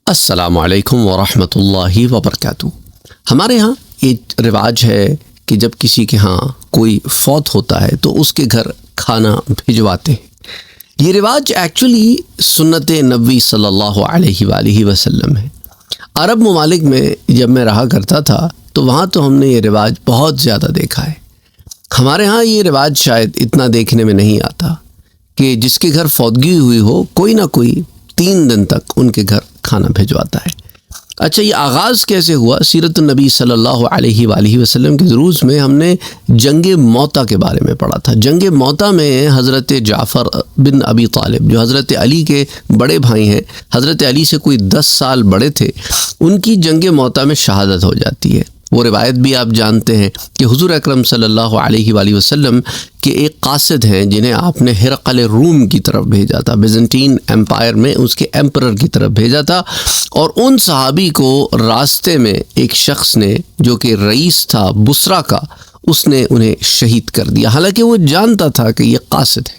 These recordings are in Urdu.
السلام علیکم ورحمۃ اللہ وبرکاتہ۔ ہمارے ہاں ایک رواج ہے کہ جب کسی کے ہاں کوئی فوت ہوتا ہے تو اس کے گھر کھانا بھجواتے ہیں۔ یہ رواج ایکچولی سنت نبوی صلی اللہ علیہ وآلہ وسلم ہے۔ عرب ممالک میں جب میں رہا کرتا تھا تو وہاں تو ہم نے یہ رواج بہت زیادہ دیکھا ہے۔ ہمارے ہاں یہ رواج شاید اتنا دیکھنے میں نہیں آتا کہ جس کے گھر فوتگی ہوئی ہو کوئی نہ کوئی 3 دن تک ان کے گھر کھانا بھجواتا ہے۔ اچھا، یہ آغاز کیسے ہوا؟ سیرت النبی صلی اللہ علیہ وآلہ وسلم کے دروس میں ہم نے جنگ موتا کے بارے میں پڑھا تھا۔ جنگ موتا میں حضرت جعفر بن ابی طالب، جو حضرت علی کے بڑے بھائی ہیں، حضرت علی سے کوئی 10 سال بڑے تھے، ان کی جنگ موتا میں شہادت ہو جاتی ہے۔ وہ روایت بھی آپ جانتے ہیں کہ حضور اکرم صلی اللہ علیہ وآلہ وسلم کے ایک قاصد ہیں جنہیں آپ نے ہرقل روم کی طرف بھیجا تھا، بیزنٹین ایمپائر میں اس کے ایمپرر کی طرف بھیجا تھا، اور ان صحابی کو راستے میں ایک شخص نے جو کہ رئیس تھا بصرہ کا، اس نے انہیں شہید کر دیا، حالانکہ وہ جانتا تھا کہ یہ قاصد ہے۔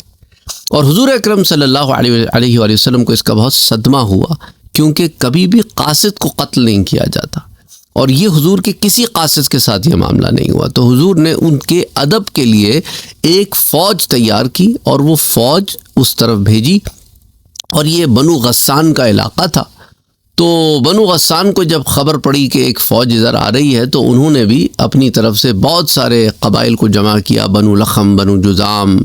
اور حضور اکرم صلی اللہ علیہ وآلہ وسلم کو اس کا بہت صدمہ ہوا، کیونکہ کبھی بھی قاصد کو قتل نہیں کیا جاتا، اور یہ حضور کے کسی قاصد کے ساتھ یہ معاملہ نہیں ہوا۔ تو حضور نے ان کے ادب کے لیے ایک فوج تیار کی اور وہ فوج اس طرف بھیجی، اور یہ بنو غسان کا علاقہ تھا۔ تو بنو غسان کو جب خبر پڑی کہ ایک فوج ادھر آ رہی ہے تو انہوں نے بھی اپنی طرف سے بہت سارے قبائل کو جمع کیا، بنو لخم، بنو جذام،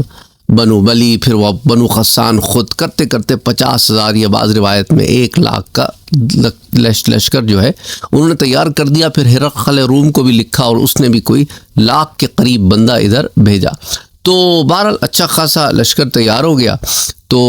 بنو بلی، پھر وہ بنو غسان خود، کرتے کرتے 50,000 یا بعض روایت میں 1,00,000 کا لشکر جو ہے انہوں نے تیار کر دیا۔ پھر ہرقل روم کو بھی لکھا اور اس نے بھی کوئی 1,00,000 کے قریب بندہ ادھر بھیجا۔ تو بہرحال اچھا خاصا لشکر تیار ہو گیا۔ تو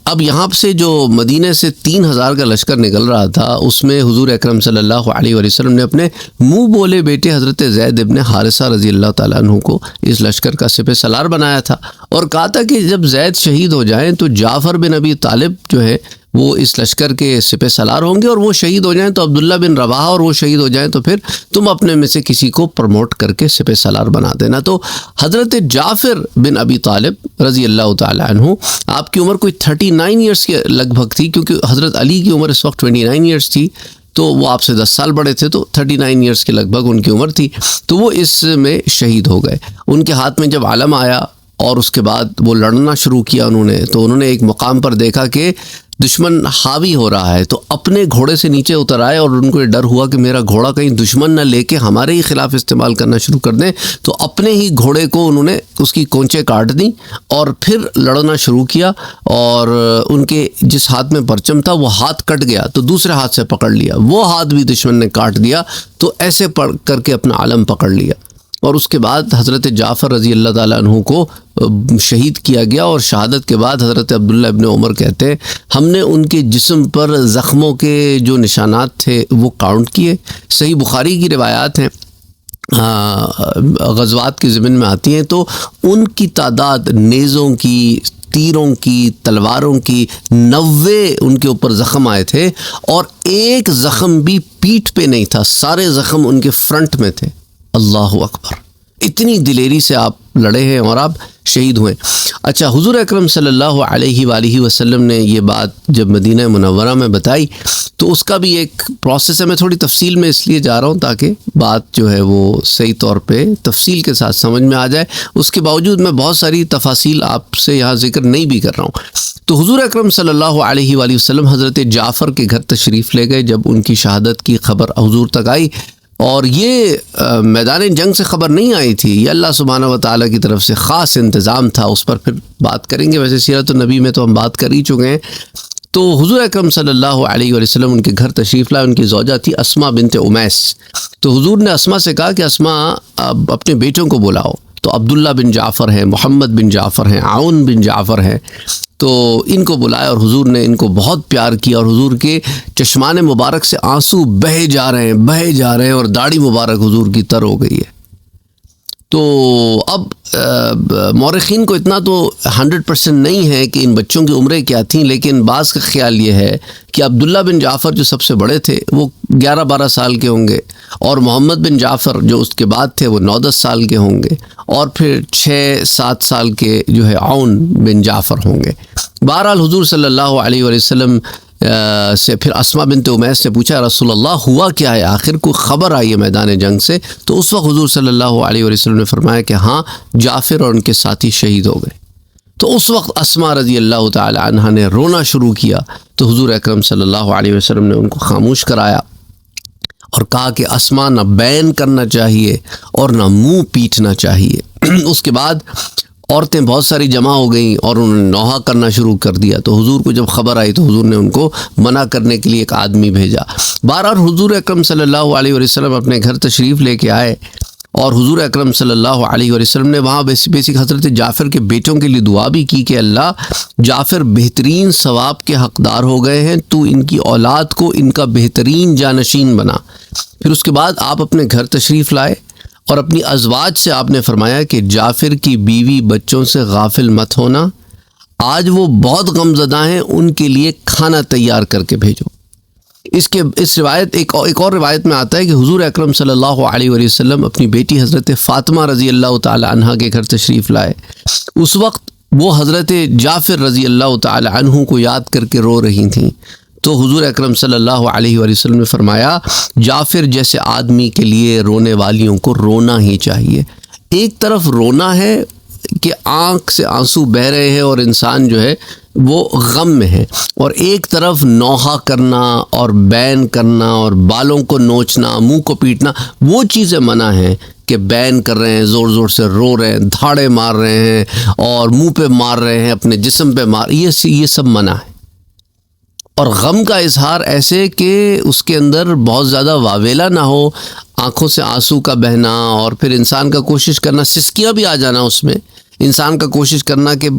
اب یہاں سے جو مدینے سے 3,000 کا لشکر نکل رہا تھا، اس میں حضور اکرم صلی اللہ علیہ وسلم نے اپنے منہ بولے بیٹے حضرت زید ابن حارثہ رضی اللہ تعالیٰ عنہ کو اس لشکر کا سپہ سالار بنایا تھا، اور کہا تھا کہ جب زید شہید ہو جائیں تو جعفر بن ابی طالب جو ہے وہ اس لشکر کے سپہ سالار ہوں گے، اور وہ شہید ہو جائیں تو عبداللہ بن رواحہ، اور وہ شہید ہو جائیں تو پھر تم اپنے میں سے کسی کو پروموٹ کر کے سپہ سالار بنا دینا۔ تو حضرت جعفر بن ابی طالب رضی اللہ تعالیٰ عنہ، آپ کی عمر کوئی 39 ایئرس کے لگ بھگ تھی، کیونکہ حضرت علی کی عمر اس وقت 29 ایئرس تھی، تو وہ آپ سے 10 سال بڑے تھے، تو 39 ایئرس کے لگ بھگ ان کی عمر تھی۔ تو وہ اس میں شہید ہو گئے۔ ان کے ہاتھ میں جب علم آیا اور اس کے بعد وہ لڑنا شروع کیا انہوں نے ایک مقام پر دیکھا کہ دشمن حاوی ہو رہا ہے، تو اپنے گھوڑے سے نیچے اتر آئے، اور ان کو یہ ڈر ہوا کہ میرا گھوڑا کہیں دشمن نہ لے کے ہمارے ہی خلاف استعمال کرنا شروع کر دیں، تو اپنے ہی گھوڑے کو انہوں نے اس کی کونچیں کاٹ دیں اور پھر لڑنا شروع کیا، اور ان کے جس ہاتھ میں پرچم تھا وہ ہاتھ کٹ گیا تو دوسرے ہاتھ سے پکڑ لیا، وہ ہاتھ بھی دشمن نے کاٹ دیا، تو ایسے کر کے اپنا علم پکڑ لیا، اور اس کے بعد حضرت جعفر رضی اللہ تعالیٰ عنہ کو شہید کیا گیا۔ اور شہادت کے بعد حضرت عبداللہ ابن عمر کہتے ہیں ہم نے ان کے جسم پر زخموں کے جو نشانات تھے وہ کاؤنٹ کیے۔ صحیح بخاری کی روایات ہیں، غزوات کی ضمن میں آتی ہیں، تو ان کی تعداد نیزوں کی، تیروں کی، تلواروں کی 90 ان کے اوپر زخم آئے تھے، اور ایک زخم بھی پیٹھ پہ نہیں تھا، سارے زخم ان کے فرنٹ میں تھے۔ اللہ اکبر! اتنی دلیری سے آپ لڑے ہیں اور آپ شہید ہوئے۔ اچھا، حضور اکرم صلی اللہ علیہ وآلہ وسلم نے یہ بات جب مدینہ منورہ میں بتائی تو اس کا بھی ایک پروسیس ہے، میں تھوڑی تفصیل میں اس لیے جا رہا ہوں تاکہ بات جو ہے وہ صحیح طور پہ تفصیل کے ساتھ سمجھ میں آ جائے۔ اس کے باوجود میں بہت ساری تفاصیل آپ سے یہاں ذکر نہیں بھی کر رہا ہوں۔ تو حضور اکرم صلی اللہ علیہ وآلہ وسلم حضرت جعفر کے گھر تشریف لے گئے جب ان کی شہادت کی خبر حضور تک آئی، اور یہ میدان جنگ سے خبر نہیں آئی تھی، یہ اللہ سبحانہ و تعالیٰ کی طرف سے خاص انتظام تھا، اس پر پھر بات کریں گے۔ ویسے سیرت النبی میں تو ہم بات کر ہی چکے ہیں۔ تو حضور اکرم صلی اللہ علیہ وآلہ وسلم ان کے گھر تشریف لائے، ان کی زوجہ تھی اسماء بنت امیس۔ تو حضور نے اسماء سے کہا کہ اسماء اپنے بیٹوں کو بلاؤ، تو عبداللہ بن جعفر ہیں، محمد بن جعفر ہیں، عون بن جعفر ہیں، تو ان کو بلایا، اور حضور نے ان کو بہت پیار کیا، اور حضور کے چشمان مبارک سے آنسو بہے جا رہے ہیں، اور داڑھی مبارک حضور کی تر ہو گئی ہے۔ تو اب مورخین کو اتنا تو 100% نہیں ہے کہ ان بچوں کی عمریں کیا تھیں، لیکن بعض کا خیال یہ ہے کہ عبداللہ بن جعفر جو سب سے بڑے تھے وہ 11-12 سال کے ہوں گے، اور محمد بن جعفر جو اس کے بعد تھے وہ 9-10 سال کے ہوں گے، اور پھر 6-7 سال کے جو ہے عون بن جعفر ہوں گے۔ بہرحال حضور صلی اللہ علیہ وسلم سے پھر اسما بنت امیس نے پوچھا رسول اللہ ہوا کیا ہے، آخر کوئی خبر آئی ہے میدان جنگ سے؟ تو اس وقت حضور صلی اللہ علیہ وسلم نے فرمایا کہ ہاں جعفر اور ان کے ساتھی شہید ہو گئے۔ تو اس وقت اسما رضی اللہ تعالی عنہ نے رونا شروع کیا، تو حضور اکرم صلی اللہ علیہ وسلم نے ان کو خاموش کرایا اور کہا کہ اسما نہ بین کرنا چاہیے اور نہ منہ پیٹنا چاہیے۔ اس کے بعد عورتیں بہت ساری جمع ہو گئیں اور انہوں نے نوحہ کرنا شروع کر دیا، تو حضور کو جب خبر آئی تو حضور نے ان کو منع کرنے کے لیے ایک آدمی بھیجا۔ بہرحال حضور اکرم صلی اللہ علیہ وسلم اپنے گھر تشریف لے کے آئے اور حضور اکرم صلی اللہ علیہ وسلم نے وہاں بیسک حضرت جعفر کے بیٹوں کے لیے دعا بھی کی کہ اللہ جعفر بہترین ثواب کے حقدار ہو گئے ہیں، تو ان کی اولاد کو ان کا بہترین جانشین بنا۔ پھر اس کے بعد آپ اپنے گھر تشریف لائے اور اپنی ازواج سے آپ نے فرمایا کہ جعفر کی بیوی بچوں سے غافل مت ہونا، آج وہ بہت غمزدہ ہیں، ان کے لیے کھانا تیار کر کے بھیجو۔ اس روایت ایک اور روایت میں آتا ہے کہ حضور اکرم صلی اللہ علیہ وسلم اپنی بیٹی حضرت فاطمہ رضی اللہ تعالی عنہ کے گھر تشریف لائے۔ اس وقت وہ حضرت جعفر رضی اللہ تعالی عنہ کو یاد کر کے رو رہی تھیں، تو حضور اکرم صلی اللہ علیہ وسلم نے فرمایا جعفر جیسے آدمی کے لیے رونے والیوں کو رونا ہی چاہیے۔ ایک طرف رونا ہے کہ آنکھ سے آنسو بہہ رہے ہیں اور انسان جو ہے وہ غم میں ہے، اور ایک طرف نوحہ کرنا اور بین کرنا اور بالوں کو نوچنا، منہ کو پیٹنا، وہ چیزیں منع ہیں کہ بین کر رہے ہیں، زور زور سے رو رہے ہیں، دھاڑے مار رہے ہیں اور منہ پہ مار رہے ہیں، اپنے جسم پہ یہ سب منع ہے۔ اور غم کا اظہار ایسے کہ اس کے اندر بہت زیادہ واویلا نہ ہو، آنکھوں سے آنسو کا بہنا، اور پھر انسان کا کوشش کرنا، سسکیاں بھی آ جانا اس میں، انسان کا کوشش کرنا کہ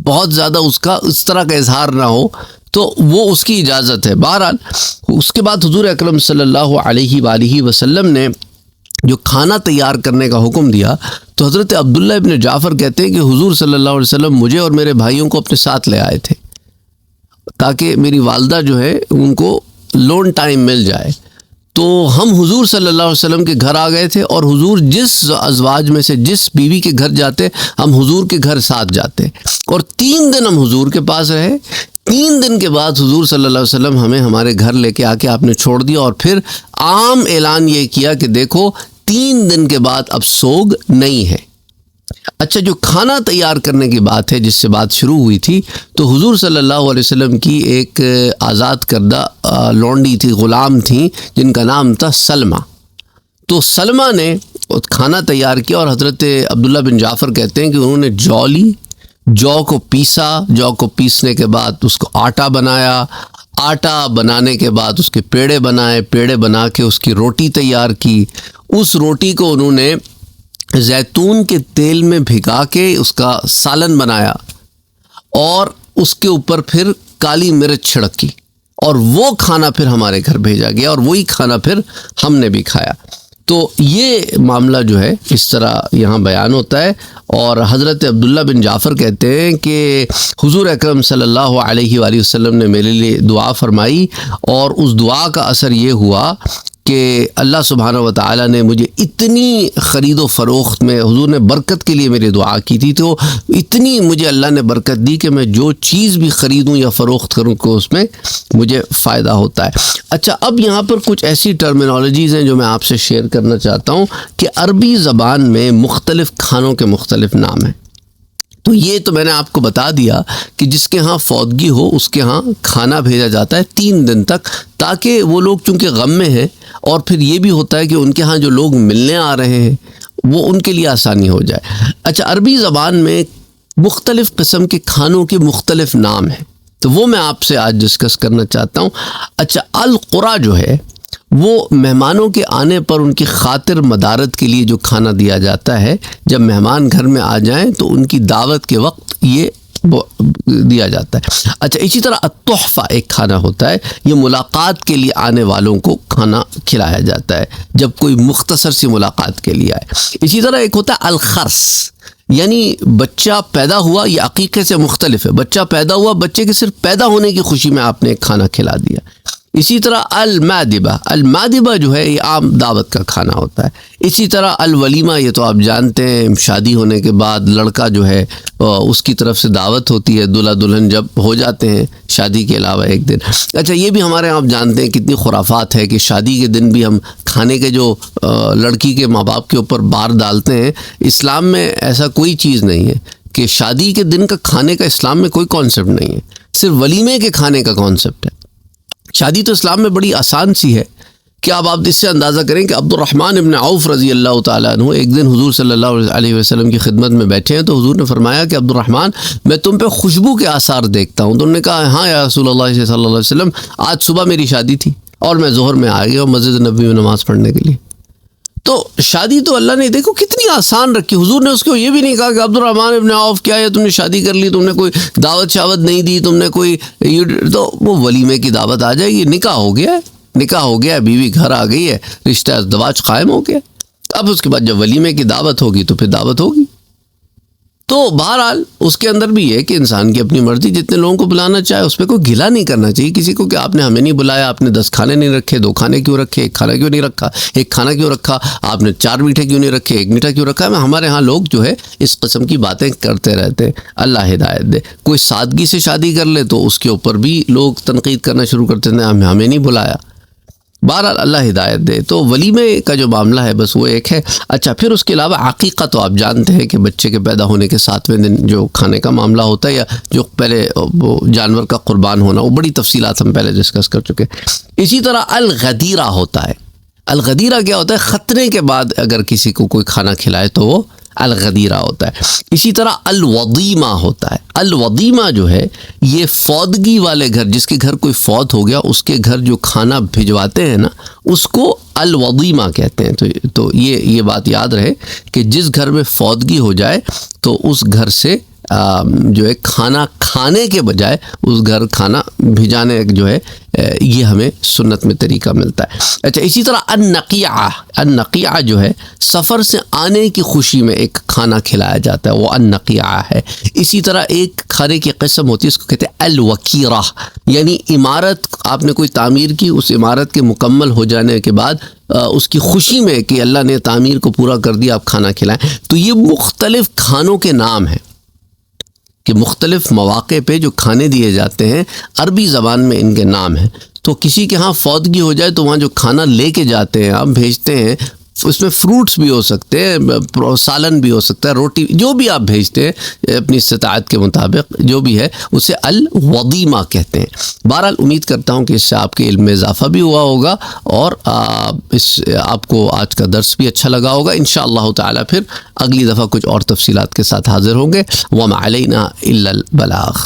بہت زیادہ اس طرح کا اظہار نہ ہو، تو وہ اس کی اجازت ہے۔ بہرحال اس کے بعد حضور اکرم صلی اللہ علیہ وآلہ وسلم نے جو کھانا تیار کرنے کا حکم دیا، تو حضرت عبداللہ ابن جعفر کہتے ہیں کہ حضور صلی اللہ علیہ وسلم مجھے اور میرے بھائیوں کو اپنے ساتھ لے آئے تھے تاکہ میری والدہ جو ہے ان کو لون ٹائم مل جائے۔ تو ہم حضور صلی اللہ علیہ وسلم کے گھر آ گئے تھے، اور حضور جس ازواج میں سے جس بیوی کے گھر جاتے ہم حضور کے گھر ساتھ جاتے، اور 3 دن ہم حضور کے پاس رہے۔ 3 دن کے بعد حضور صلی اللہ علیہ وسلم ہمیں ہمارے گھر لے کے آ کے آپ نے چھوڑ دیا، اور پھر عام اعلان یہ کیا کہ دیکھو 3 دن کے بعد اب سوگ نہیں ہے۔ اچھا، جو کھانا تیار کرنے کی بات ہے جس سے بات شروع ہوئی تھی، تو حضور صلی اللہ علیہ وسلم کی ایک آزاد کردہ لونڈی تھی، غلام تھیں، جن کا نام تھا سلمہ۔ تو سلمہ نے کھانا تیار کیا، اور حضرت عبداللہ بن جعفر کہتے ہیں کہ انہوں نے جو لی، جو کو پیسا، جو کو پیسنے کے بعد اس کو آٹا بنایا، آٹا بنانے کے بعد اس کے پیڑے بنائے، پیڑے بنا کے اس کی روٹی تیار کی۔ اس روٹی کو انہوں نے زیتون کے تیل میں بھگا کے اس کا سالن بنایا، اور اس کے اوپر پھر کالی مرچ چھڑکی، اور وہ کھانا پھر ہمارے گھر بھیجا گیا، اور وہی کھانا پھر ہم نے بھی کھایا۔ تو یہ معاملہ جو ہے اس طرح یہاں بیان ہوتا ہے۔ اور حضرت عبداللہ بن جعفر کہتے ہیں کہ حضور اکرم صلی اللہ علیہ وآلہ وسلم نے میرے لیے دعا فرمائی، اور اس دعا کا اثر یہ ہوا کہ اللہ سبحانہ و تعالیٰ نے مجھے اتنی خرید و فروخت میں، حضور نے برکت کے لیے میری دعا کی تھی، تو اتنی مجھے اللہ نے برکت دی کہ میں جو چیز بھی خریدوں یا فروخت کروں کو اس میں مجھے فائدہ ہوتا ہے۔ اچھا، اب یہاں پر کچھ ایسی ٹرمینالوجیز ہیں جو میں آپ سے شیئر کرنا چاہتا ہوں کہ عربی زبان میں مختلف کھانوں کے مختلف نام ہیں۔ تو یہ تو میں نے آپ کو بتا دیا کہ جس کے ہاں فوتگی ہو اس کے ہاں کھانا بھیجا جاتا ہے 3 دن تک، تاکہ وہ لوگ چونکہ غم میں ہیں، اور پھر یہ بھی ہوتا ہے کہ ان کے ہاں جو لوگ ملنے آ رہے ہیں وہ ان کے لیے آسانی ہو جائے۔ اچھا، عربی زبان میں مختلف قسم کے کھانوں کے مختلف نام ہیں، تو وہ میں آپ سے آج ڈسکس کرنا چاہتا ہوں۔ اچھا، القرا جو ہے وہ مہمانوں کے آنے پر ان کی خاطر مدارت کے لیے جو کھانا دیا جاتا ہے، جب مہمان گھر میں آ جائیں تو ان کی دعوت کے وقت یہ دیا جاتا ہے۔ اچھا، اسی طرح التحفہ ایک کھانا ہوتا ہے، یہ ملاقات کے لیے آنے والوں کو کھانا کھلایا جاتا ہے جب کوئی مختصر سی ملاقات کے لیے آئے۔ اسی طرح ایک ہوتا ہے الخرس، یعنی بچہ پیدا ہوا، یہ عقیقے سے مختلف ہے۔ بچہ پیدا ہوا، بچے کے صرف پیدا ہونے کی خوشی میں آپ نے ایک کھانا کھلا دیا۔ اسی طرح المادبہ جو ہے یہ عام دعوت کا کھانا ہوتا ہے. اسی طرح الولیمہ، یہ تو آپ جانتے ہیں شادی ہونے کے بعد لڑکا جو ہے اس کی طرف سے دعوت ہوتی ہے، دلہا دلہن جب ہو جاتے ہیں شادی کے علاوہ ایک دن. اچھا یہ بھی ہمارے یہاں آپ جانتے ہیں کتنی خرافات ہے کہ شادی کے دن بھی ہم کھانے کے جو لڑکی کے ماں باپ کے اوپر بار ڈالتے ہیں. اسلام میں ایسا کوئی چیز نہیں ہے کہ شادی کے دن کا کھانے کا اسلام میں کوئی کانسیپٹ نہیں ہے، صرف ولیمے کے کھانے کا کانسیپٹ ہے. شادی تو اسلام میں بڑی آسان سی ہے کہ آپ اس سے اندازہ کریں کہ عبد الرحمن ابن عوف رضی اللہ تعالیٰ عنہ ایک دن حضور صلی اللہ علیہ وسلم کی خدمت میں بیٹھے ہیں تو حضور نے فرمایا کہ عبد الرحمن میں تم پہ خوشبو کے آثار دیکھتا ہوں. تو انہوں نے کہا ہاں یا رسول اللہ صلی اللہ علیہ وسلم، آج صبح میری شادی تھی اور میں ظہر میں آ گیا اور مسجد نبوی میں نماز پڑھنے کے لیے. تو شادی تو اللہ نے دیکھو کتنی آسان رکھی. حضور نے اس کو یہ بھی نہیں کہا کہ عبد الرحمن ابن عوف کیا ہے تم نے شادی کر لی، تم نے کوئی دعوت شاوت نہیں دی، تم نے کوئی تو وہ ولیمے کی دعوت آ جائے گی. نکاح ہو گیا ہے، نکاح ہو گیا ہے، بیوی گھر آ گئی ہے، رشتہ ازدواج قائم ہو گیا. اب اس کے بعد جب ولیمے کی دعوت ہوگی تو پھر دعوت ہوگی. تو بہرحال اس کے اندر بھی یہ کہ انسان کی اپنی مرضی، جتنے لوگوں کو بلانا چاہے اس پہ کوئی گلا نہیں کرنا چاہیے کسی کو کہ آپ نے ہمیں نہیں بلایا، آپ نے 10 کھانے نہیں رکھے، 2 کھانے کیوں رکھے، 1 کھانا کیوں نہیں رکھا، 1 کھانا کیوں رکھا، آپ نے 4 میٹھے کیوں نہیں رکھے، 1 میٹھا کیوں رکھا. ہمارے ہاں لوگ جو ہے اس قسم کی باتیں کرتے رہتے ہیں. اللہ ہدایت دے. کوئی سادگی سے شادی کر لے تو اس کے اوپر بھی لوگ تنقید کرنا شروع کرتے ہیں، ہمیں نہیں بلایا. بہرحال اللہ ہدایت دے. تو ولیمے کا جو معاملہ ہے بس وہ ایک ہے. اچھا پھر اس کے علاوہ عقیقہ تو آپ جانتے ہیں کہ بچے کے پیدا ہونے کے 7ویں دن جو کھانے کا معاملہ ہوتا ہے یا جو پہلے وہ جانور کا قربان ہونا، وہ بڑی تفصیلات ہم پہلے ڈسکس کر چکے. اسی طرح الغدیرہ ہوتا ہے. الغدیرہ کیا ہوتا ہے؟ ختنے کے بعد اگر کسی کو کوئی کھانا کھلائے تو وہ الغدیرہ ہوتا ہے. اسی طرح الوضیمہ ہوتا ہے. الوضیمہ جو ہے یہ فوتگی والے گھر، جس کے گھر کوئی فوت ہو گیا اس کے گھر جو کھانا بھجواتے ہیں نا اس کو الوضیمہ کہتے ہیں. تو یہ بات یاد رہے کہ جس گھر میں فوتگی ہو جائے تو اس گھر سے جو ہے کھانا کھانے کے بجائے اس گھر کھانا بھجانے جو ہے یہ ہمیں سنت میں طریقہ ملتا ہے. اچھا اسی طرح النقیعہ جو ہے سفر سے آنے کی خوشی میں ایک کھانا کھلایا جاتا ہے، وہ النقیعہ ہے. اسی طرح ایک کھانے کی قسم ہوتی ہے اس کو کہتے ہیں الوکیرہ، یعنی عمارت آپ نے کوئی تعمیر کی، اس عمارت کے مکمل ہو جانے کے بعد اس کی خوشی میں کہ اللہ نے تعمیر کو پورا کر دیا آپ کھانا کھلائیں. تو یہ مختلف کھانوں کے نام ہیں کہ مختلف مواقع پہ جو کھانے دیے جاتے ہیں عربی زبان میں ان کے نام ہیں. تو کسی کے ہاں فوتگی ہو جائے تو وہاں جو کھانا لے کے جاتے ہیں آپ بھیجتے ہیں اس میں فروٹس بھی ہو سکتے ہیں، سالن بھی ہو سکتا ہے، روٹی جو بھی آپ بھیجتے ہیں اپنی استطاعت کے مطابق جو بھی ہے اسے الوضیمہ کہتے ہیں. بہرحال امید کرتا ہوں کہ اس سے آپ کے علم میں اضافہ بھی ہوا ہوگا اور آپ کو آج کا درس بھی اچھا لگا ہوگا. انشاءاللہ تعالی پھر اگلی دفعہ کچھ اور تفصیلات کے ساتھ حاضر ہوں گے. وما علینا الا البلاغ.